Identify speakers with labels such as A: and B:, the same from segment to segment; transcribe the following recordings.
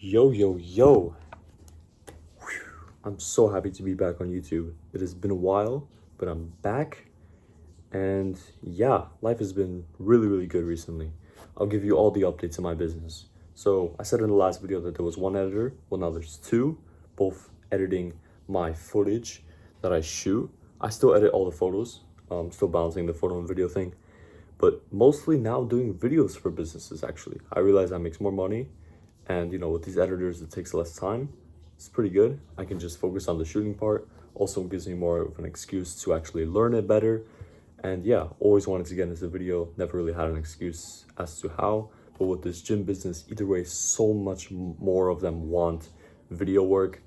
A: Yo, yo, yo. Whew. I'm so happy to be back on YouTube. It has been a while, but I'm back. And yeah, life has been really, really good recently. I'll give you all the updates in my business. So, I said in the last video that there was one editor. Well, now there's two, both editing my footage that I shoot. I still edit all the photos, still balancing the photo and video thing, but mostly now doing videos for businesses actually. I realize that makes more money, and with these editors it takes less time. It's pretty good. I can just focus on the shooting part. Also gives me more of an excuse to actually learn it better. And yeah, always wanted to get into video, never really had an excuse as to how. But with this gym business, either way, so much more of them want video work.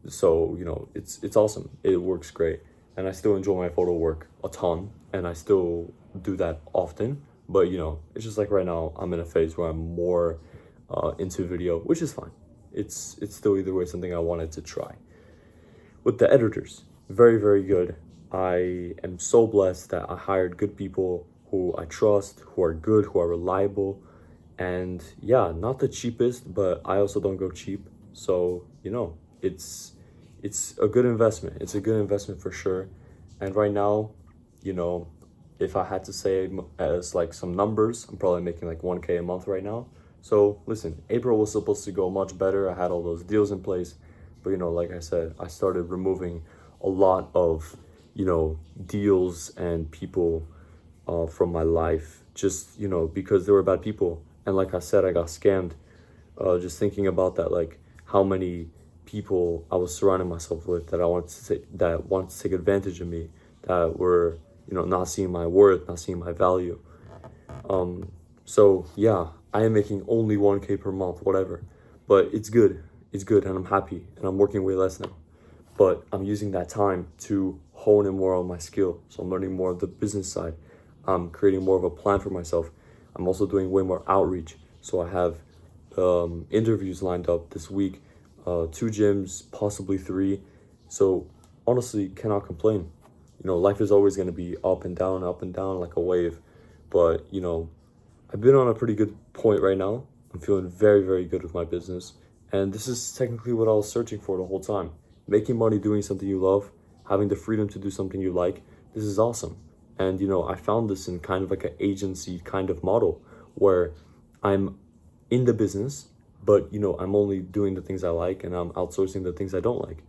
A: So it's awesome. It works great, and I still enjoy my photo work a ton, and I still do that often. But it's just like right now I'm in a phase where I'm more into video, which is fine. It's still either way something I wanted to try. With the editors, very, very good. I am so blessed that I hired good people who I trust, who are good, who are reliable. And yeah, not the cheapest, but I also don't go cheap. So, it's a good investment. It's a good investment for sure. And right now, you know, if I had to say as like some numbers, I'm probably making like 1K a month right now. So listen, April was supposed to go much better. I had all those deals in place, but like I said, I started removing a lot of, deals and people from my life, just, because they were bad people. And like I said, I got scammed. Just thinking about that, like how many people I was surrounding myself with that wanted to take advantage of me, that were, not seeing my worth, not seeing my value. So yeah, I am making only 1K per month, whatever. But it's good. It's good, and I'm happy, and I'm working way less now. But I'm using that time to hone in more on my skill. So I'm learning more of the business side. I'm creating more of a plan for myself. I'm also doing way more outreach. So I have interviews lined up this week, 2 gyms, possibly 3. So honestly, cannot complain. Life is always going to be up and down like a wave. But I've been on a pretty good point right now. I'm feeling very, very good with my business. And this is technically what I was searching for the whole time. Making money doing something you love, having the freedom to do something you like. This is awesome. And I found this in kind of like an agency kind of model where I'm in the business, but I'm only doing the things I like, and I'm outsourcing the things I don't like.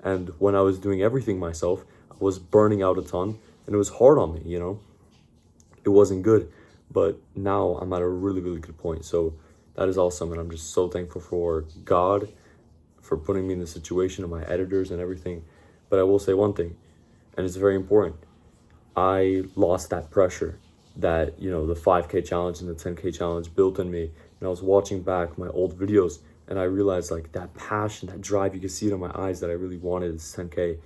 A: And when I was doing everything myself, I was burning out a ton, and it was hard on me. It wasn't good. But now I'm at a really, really good point. So that is awesome. And I'm just so thankful for God for putting me in this situation, and my editors and everything. But I will say one thing, and it's very important. I lost that pressure that, the 5K challenge and the 10K challenge built in me. And I was watching back my old videos, and I realized like that passion, that drive, you can see it in my eyes that I really wanted this 10K.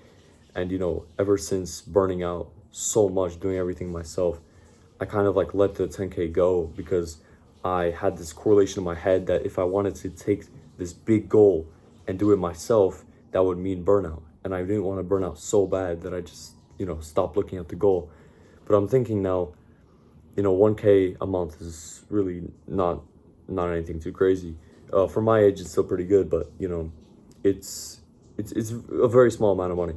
A: And, ever since burning out so much, doing everything myself, I kind of like let the 10K go, because I had this correlation in my head that if I wanted to take this big goal and do it myself, that would mean burnout. And I didn't want to burn out so bad that I just, stopped looking at the goal. But I'm thinking now, 1K a month is really not anything too crazy. For my age, it's still pretty good, but it's a very small amount of money,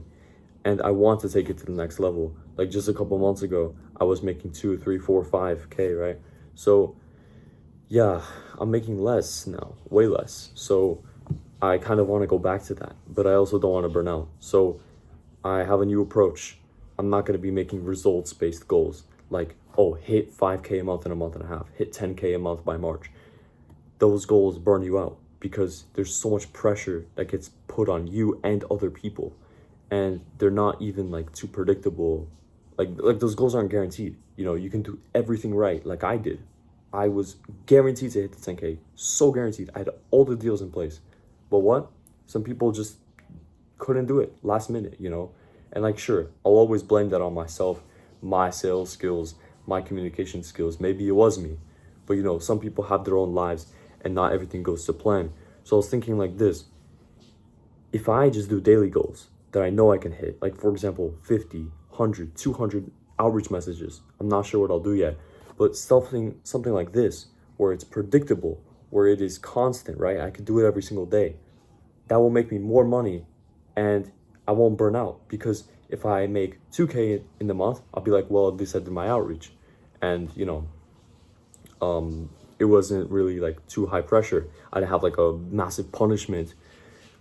A: and I want to take it to the next level. Like just a couple months ago, I was making 2, 3, 4, 5K, right? So yeah, I'm making less now, way less. So I kind of want to go back to that, but I also don't want to burn out. So I have a new approach. I'm not going to be making results-based goals like, oh, hit 5K a month in a month and a half, hit 10K a month by March. Those goals burn you out because there's so much pressure that gets put on you and other people, and they're not even like too predictable. Like those goals aren't guaranteed. You can do everything right like I did. I was guaranteed to hit the 10K, so guaranteed. I had all the deals in place. But what? Some people just couldn't do it last minute. And like, sure, I'll always blame that on myself, my sales skills, my communication skills. Maybe it was me. But some people have their own lives, and not everything goes to plan. So I was thinking like this: if I just do daily goals that I know I can hit, like for example, 50, 100, 200 outreach messages, I'm not sure what I'll do yet, but something like this, where it's predictable, where it is constant, right? I could do it every single day. That will make me more money, and I won't burn out, because if I make 2K in the month, I'll be like, well, at least I did my outreach. And, it wasn't really like too high pressure. I didn't have like a massive punishment,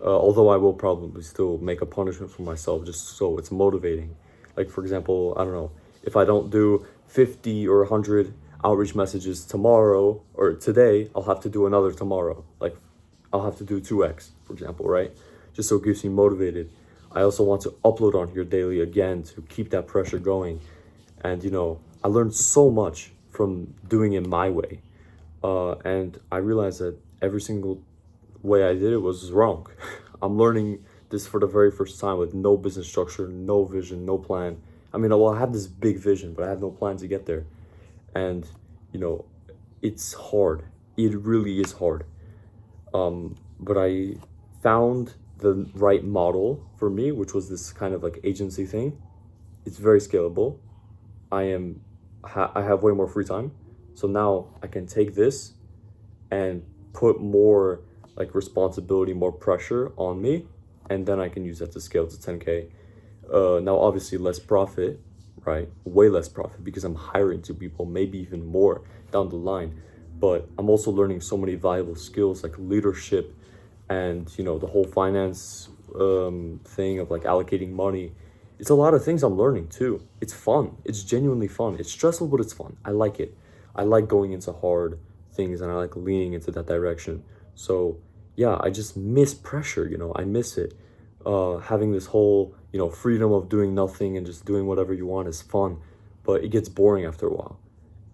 A: although I will probably still make a punishment for myself just so it's motivating. Like, for example, I don't know, if I don't do 50 or 100 outreach messages tomorrow or today, I'll have to do another tomorrow. Like, I'll have to do 2x, for example, right? Just so it keeps me motivated. I also want to upload on here daily again to keep that pressure going. And, I learned so much from doing it my way. And I realized that every single way I did it was wrong. I'm learning this for the very first time with no business structure, no vision, no plan. I mean, well, I have this big vision, but I have no plan to get there. And, you know, it's hard. It really is hard. But I found the right model for me, which was this kind of like agency thing. It's very scalable. I have way more free time. So now I can take this and put more like responsibility, more pressure on me, and then I can use that to scale to 10K. Now obviously less profit, right? Way less profit, because I'm hiring two people, maybe even more down the line. But I'm also learning so many valuable skills like leadership, and the whole finance thing of like allocating money. It's a lot of things I'm learning too. It's fun. It's genuinely fun. It's stressful, but it's fun. I like it. I like going into hard things, and I like leaning into that direction. So yeah, I just miss pressure. I miss it. Having this whole freedom of doing nothing and just doing whatever you want is fun, but it gets boring after a while.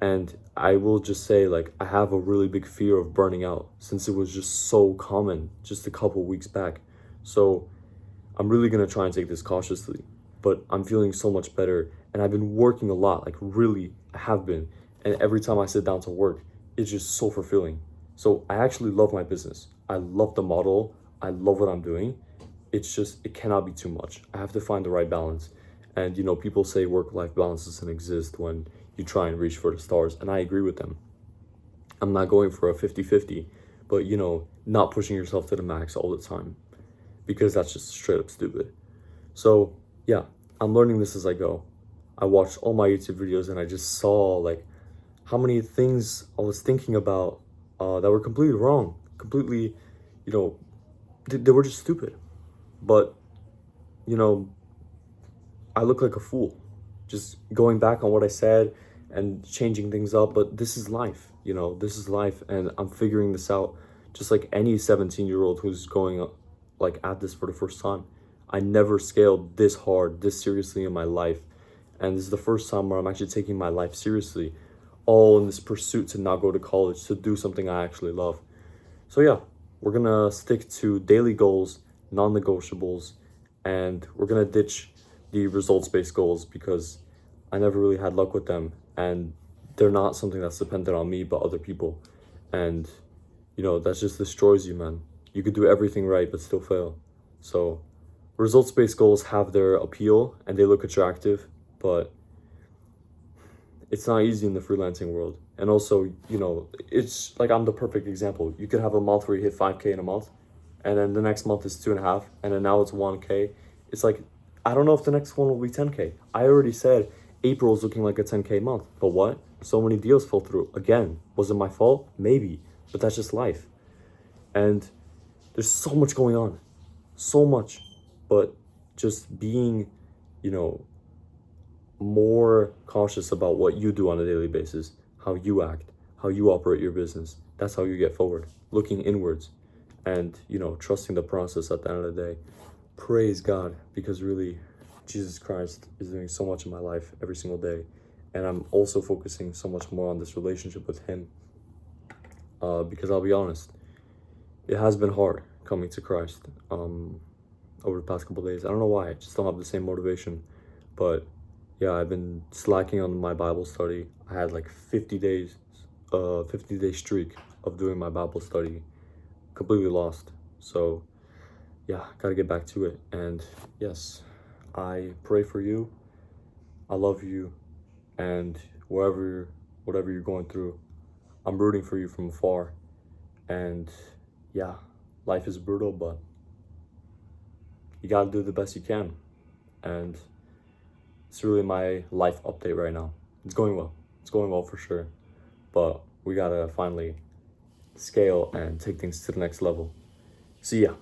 A: And I will just say, like, I have a really big fear of burning out, since it was just so common just a couple weeks back. So I'm really gonna try and take this cautiously, but I'm feeling so much better, and I've been working a lot, like really, I have been. And every time I sit down to work, it's just so fulfilling. So I actually love my business. I love the model. I love what I'm doing. It's just, it cannot be too much. I have to find the right balance. And people say work-life balance doesn't exist when you try and reach for the stars, and I agree with them. I'm not going for a 50-50, but not pushing yourself to the max all the time, because that's just straight up stupid. So yeah, I'm learning this as I go. I watched all my YouTube videos, and I just saw like how many things I was thinking about that were completely wrong, completely, they were just stupid. But you know I look like a fool just going back on what I said and changing things up. But this is life, this is life, and I'm figuring this out just like any 17-year-old who's going like at this for the first time. I never scaled this hard, this seriously in my life. And this is the first time where I'm actually taking my life seriously, all in this pursuit to not go to college, to do something I actually love. So yeah, we're gonna stick to daily goals, non-negotiables, and we're gonna ditch the results-based goals, because I never really had luck with them, and they're not something that's dependent on me but other people. And that just destroys you, man. You could do everything right but still fail. So results-based goals have their appeal and they look attractive, but it's not easy in the freelancing world. And also, it's like, I'm the perfect example. You could have a month where you hit 5K in a month, and then the next month is 2.5, and then now it's 1K. It's like, I don't know if the next one will be 10K. I already said April is looking like a 10K month, but what? So many deals fell through. Again, was it my fault? Maybe, but that's just life. And there's so much going on, so much, but just being, more cautious about what you do on a daily basis, how you act, how you operate your business. That's how you get forward, looking inwards, and trusting the process at the end of the day. Praise God, because really, Jesus Christ is doing so much in my life every single day, and I'm also focusing so much more on this relationship with him, because I'll be honest, it has been hard coming to Christ over the past couple of days. I don't know why, I just don't have the same motivation. But yeah, I've been slacking on my Bible study. I had like 50 days, 50-day streak of doing my Bible study, completely lost. So yeah, gotta get back to it. And yes, I pray for you. I love you, and whatever you're going through, I'm rooting for you from afar. And yeah, life is brutal, but you gotta do the best you can. And it's really my life update right now. It's going well. It's going well for sure. But we gotta finally scale and take things to the next level. So yeah,